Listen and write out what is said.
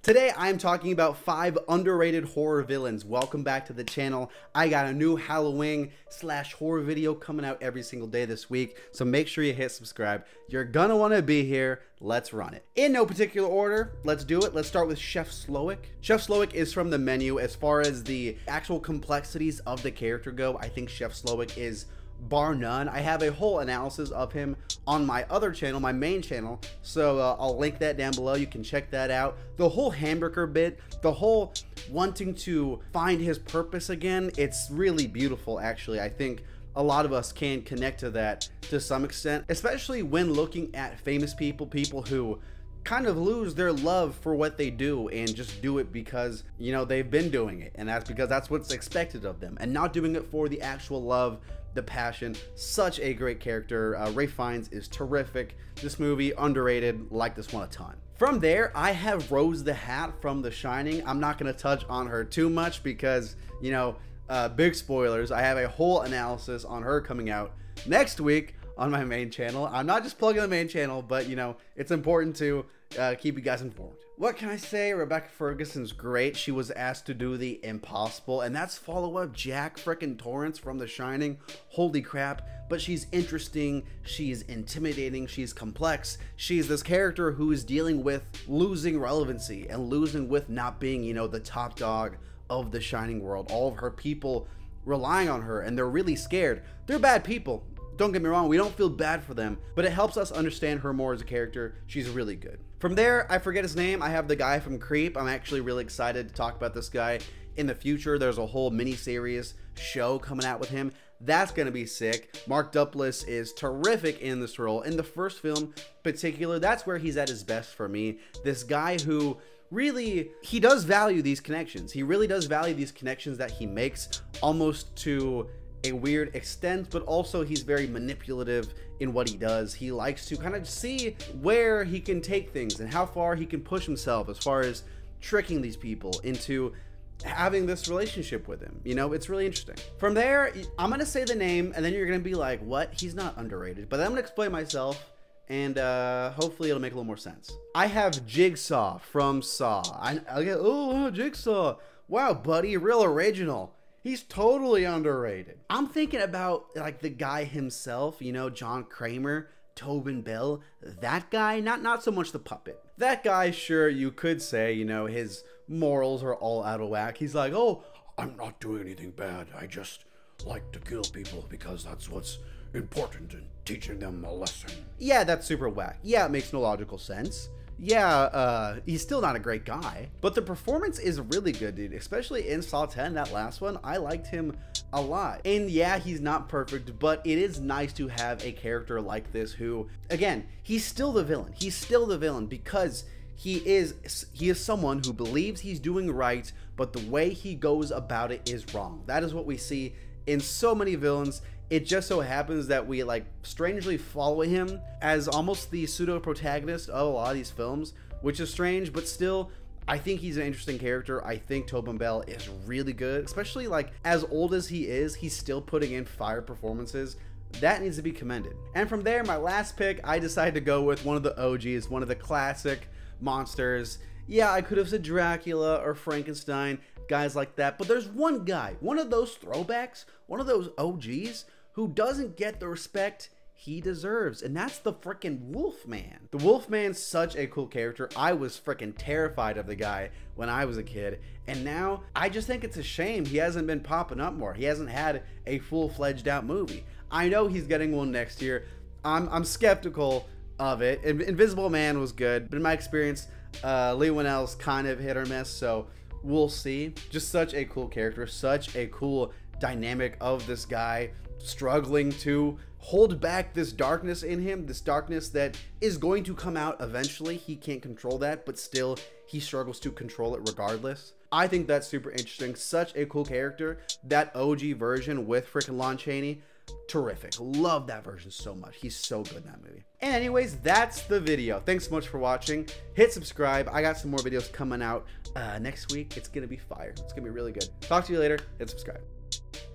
Today I'm talking about 5 underrated horror villains. Welcome back to the channel. I got a new Halloween / horror video coming out every single day this week, so make sure you hit subscribe. You're gonna want to be here. Let's run it. In no particular order, let's do it. Let's start with Chef Slowik. Chef Slowik is from The Menu. As far as the actual complexities of the character go, I think Chef Slowik is bar none. I have a whole analysis of him on my other channel, my main channel, so I'll link that down below. You can check that out. The whole hamburger bit, the whole wanting to find his purpose again, it's really beautiful actually. I think a lot of us can connect to that to some extent, especially when looking at famous people, people who kind of lose their love for what they do and just do it because, you know, they've been doing it, and that's because that's what's expected of them, and not doing it for the actual love, the passion. Such a great character. Ralph Fiennes is terrific. This movie underrated. Like this one a ton. From there, I have Rose the Hat from The Shining. I'm not going to touch on her too much because, you know, big spoilers. I have a whole analysis on her coming out next week on my main channel. I'm not just plugging the main channel, but you know, it's important to keep you guys informed. What can I say? Rebecca Ferguson's great. She was asked to do the impossible, and that's follow up Jack frickin' Torrance from The Shining. Holy crap. But she's interesting, she's intimidating, she's complex. She's this character who is dealing with losing relevancy and losing with not being, you know, the top dog of the Shining world. All of her people relying on her, and they're really scared. They're bad people. Don't get me wrong, we don't feel bad for them, but it helps us understand her more as a character. She's really good. From there, I forget his name. I have the guy from Creep. I'm actually really excited to talk about this guy in the future. There's a whole mini-series show coming out with him. That's gonna be sick. Mark Duplass is terrific in this role. In the first film particular, that's where he's at his best for me. This guy who really, he does value these connections. He really does value these connections that he makes, almost to a weird extent, but also he's very manipulative in what he does. He likes to kind of see where he can take things and how far he can push himself as far as tricking these people into having this relationship with him. You know, it's really interesting. From there, I'm gonna say the name and then you're gonna be like, what? He's not underrated. But then I'm gonna explain myself, and hopefully it'll make a little more sense. I have Jigsaw from Saw. I get, oh, Jigsaw. Wow, buddy, real original. He's totally underrated. I'm thinking about like the guy himself, you know, John Kramer, Tobin Bell, that guy, not so much the puppet. That guy, sure, you could say, you know, his morals are all out of whack. He's like, oh, I'm not doing anything bad. I just like to kill people because that's what's important and teaching them a lesson. Yeah, that's super whack. Yeah, it makes no logical sense. Yeah, he's still not a great guy, but the performance is really good, dude. Especially in Saw 10, that last one, I liked him a lot. And yeah, he's not perfect, but it is nice to have a character like this who, again, he's still the villain. He's still the villain because he is someone who believes he's doing right, but the way he goes about it is wrong. That is what we see in so many villains. It just so happens that we like strangely follow him as almost the pseudo protagonist of a lot of these films, which is strange, but still, I think he's an interesting character. I think Tobin Bell is really good, especially like as old as he is, he's still putting in fire performances. That needs to be commended. And from there, my last pick, I decided to go with one of the OGs, one of the classic monsters. Yeah, I could have said Dracula or Frankenstein, guys like that, but there's one guy, one of those throwbacks, one of those OGs who doesn't get the respect he deserves, and that's the freaking Wolfman. The Wolfman's such a cool character. I was freaking terrified of the guy when I was a kid, and now I just think it's a shame he hasn't been popping up more. He hasn't had a full-fledged out movie. I know he's getting one next year. I'm skeptical of it. Invisible Man was good, but in my experience, Leigh Whannell's kind of hit or miss, so we'll see. Just such a cool character, such a cool dynamic of this guy struggling to hold back this darkness in him, this darkness that is going to come out eventually. He can't control that, but still he struggles to control it regardless. I think that's super interesting. Such a cool character. That OG version with freaking Lon Chaney, terrific. Love that version so much. He's so good in that movie. And anyways, that's the video. Thanks so much for watching. Hit subscribe. I got some more videos coming out next week. It's gonna be fire. It's gonna be really good. Talk to you later. Hit subscribe.